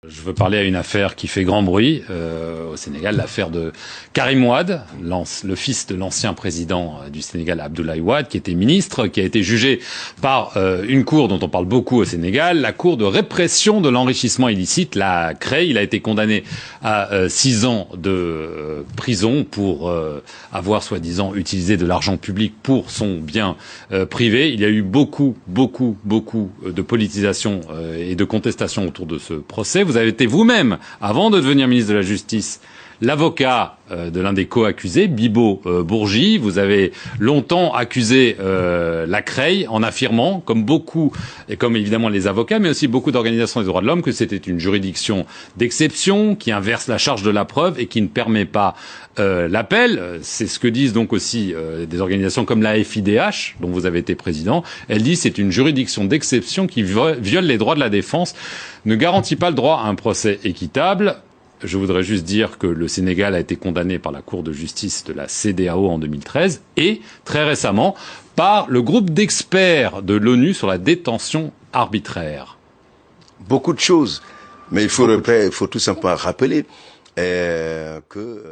Je veux parler à une affaire qui fait grand bruit au Sénégal, l'affaire de Karim Wade, le fils de l'ancien président du Sénégal, Abdoulaye Wade, qui était ministre, qui a été jugé par une cour dont on parle beaucoup au Sénégal, la cour de répression de l'enrichissement illicite, la CREI. Il a été condamné à 6 ans de prison pour avoir soi-disant utilisé de l'argent public pour son bien privé. Il y a eu beaucoup de politisation et de contestation autour de ce procès. Vous avez été vous-même, avant de devenir ministre de la Justice, l'avocat de l'un des co-accusés, Bibo Bourgi. Vous avez longtemps accusé la CREI en affirmant, comme beaucoup, et comme évidemment les avocats, mais aussi beaucoup d'organisations des droits de l'homme, que c'était une juridiction d'exception, qui inverse la charge de la preuve et qui ne permet pas l'appel. C'est ce que disent donc aussi des organisations comme la FIDH, dont vous avez été président. Elle dit c'est une juridiction d'exception qui viole les droits de la défense, ne garantit pas le droit à un procès équitable. Je voudrais juste dire que le Sénégal a été condamné par la Cour de justice de la CEDEAO en 2013 et, très récemment, par le groupe d'experts de l'ONU sur la détention arbitraire. Beaucoup de choses, mais il faut tout simplement rappeler que...